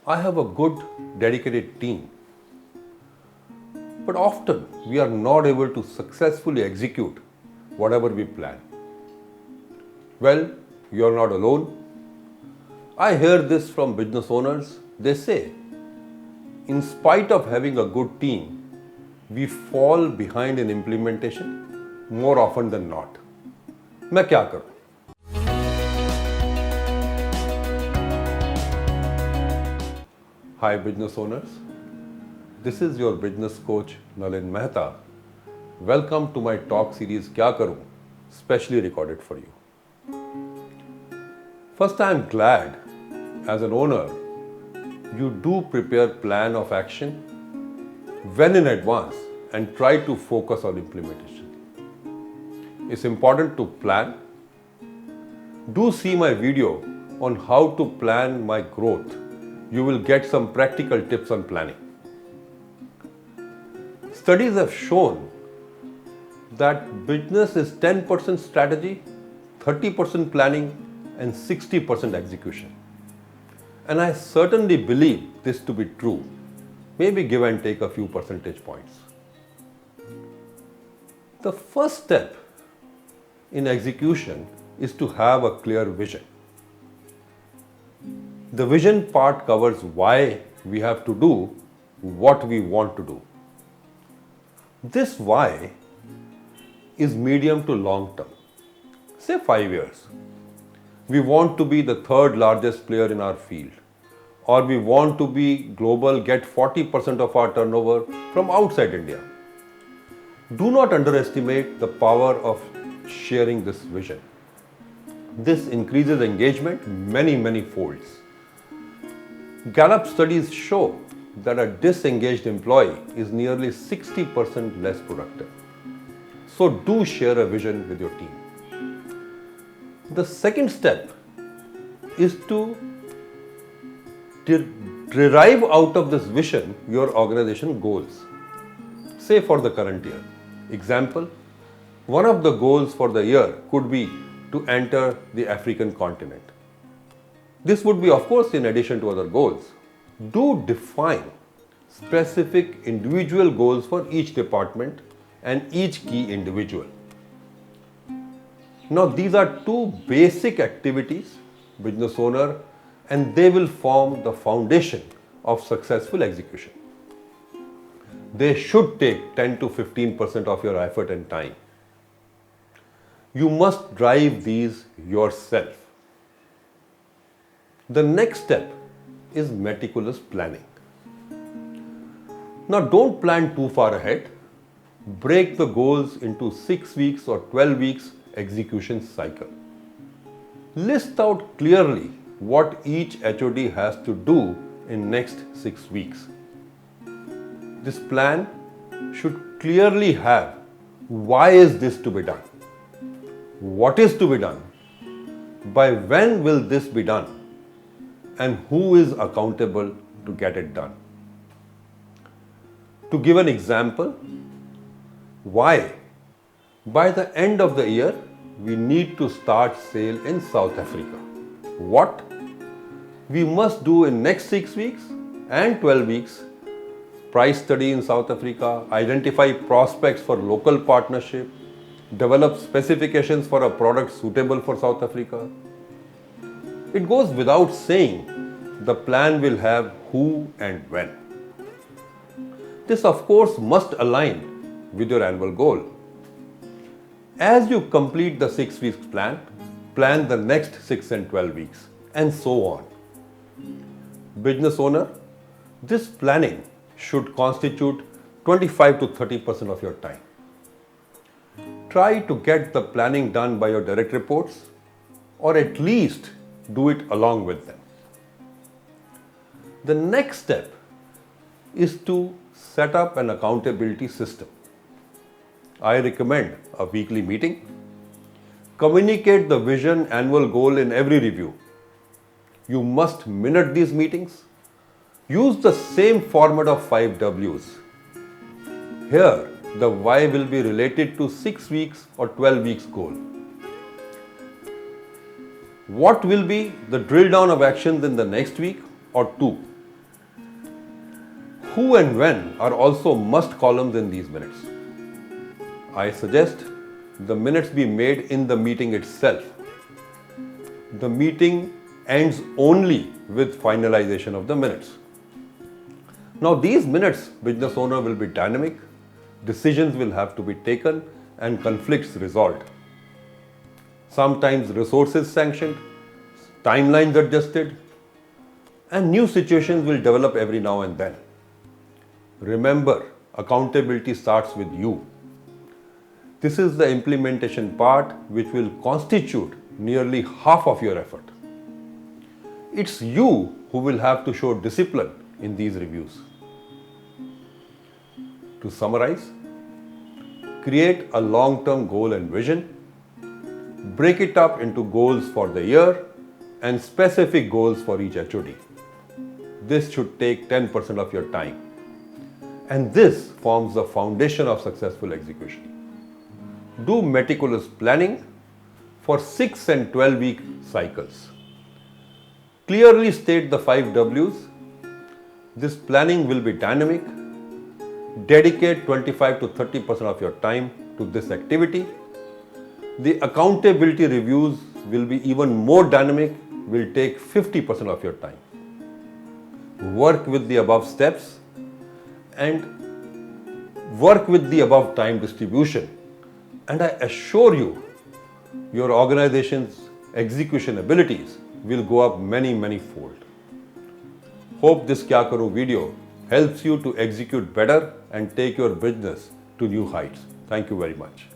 I have a good, dedicated team. But often we are not able to successfully execute whatever we plan. Well, you are not alone. I hear this from business owners. They say, in spite of having a good team, we fall behind in implementation more often than not. मैं क्या करूं? Hi business owners. This is your business coach Nalin Mehta. Welcome to my talk series क्या करूं, specially recorded for you. First, I am glad as an owner you do prepare plan of action well in advance and try to focus on implementation. It's important to plan. Do see my video on how to plan my growth. You will get some practical tips on planning. Studies have shown that business is 10% strategy, 30% planning, and 60% execution. And I certainly believe this to be true. Maybe give and take a few percentage points. The first step in execution is to have a clear vision. The vision part covers why we have to do what we want to do. This why is medium to long term. Say 5 years. We want to be the third largest player in our field, or we want to be global, get 40% of our turnover from outside India. Do not underestimate the power of sharing this vision. This increases engagement many folds. Gallup studies show that a disengaged employee is nearly 60% less productive. So do share a vision with your team. The second step is to derive out of this vision your organization goals. Say for the current year. Example, one of the goals for the year could be to enter the African continent. This would be, of course, in addition to other goals. Do define specific individual goals for each department and each key individual. Now, these are two basic activities, business owner, and they will form the foundation of successful execution. They should take 10 to 15% of your effort and time. You must drive these yourself. The next step is meticulous planning. Now, don't plan too far ahead. Break the goals into 6 weeks or 12 weeks execution cycle. List out clearly what each HOD has to do in next 6 weeks. This plan should clearly have why is this to be done, what is to be done, by when will this be done, and who is accountable to get it done. To give an example, why? By the end of the year, we need to start sale in South Africa. What? We must do in next 6 weeks and 12 weeks, price study in South Africa, identify prospects for local partnership, develop specifications for a product suitable for South Africa. It goes without saying, the plan will have who and when. This, of course, must align with your annual goal. As you complete the 6 weeks plan, plan the next 6 and 12 weeks, and so on. Business owner, this planning should constitute 25 to 30% of your time. Try to get the planning done by your direct reports, or at least do it along with them. The next step is to set up an accountability system. I recommend a weekly meeting. Communicate the vision annual goal in every review. You must minute these meetings. Use the same format of 5 W's. Here, the why will be related to 6 weeks or 12 weeks goal. What will be the drill down of actions in the next week or 2? who and when are also must columns in these minutes. I suggest the minutes be made in the meeting itself. The meeting ends only with finalization of the minutes. Now these minutes, business owner will be dynamic, decisions will have to be taken and conflicts resolved. Sometimes resources sanctioned, timelines adjusted, and new situations will develop every now and then. Remember, accountability starts with you. This is the implementation part which will constitute nearly half of your effort. It's you who will have to show discipline in these reviews. To summarize, create a long-term goal and vision, break it up into goals for the year and specific goals for each HOD. This should take 10% of your time. And this forms the foundation of successful execution. Do meticulous planning for 6 and 12-week cycles. Clearly state the 5 W's. This planning will be dynamic. Dedicate 25 to 30% of your time to this activity. The accountability reviews will be even more dynamic, will take 50% of your time. Work with the above steps and work with the above time distribution. And I assure you, your organization's execution abilities will go up many fold. Hope this Kya Karu video helps you to execute better and take your business to new heights. Thank you very much.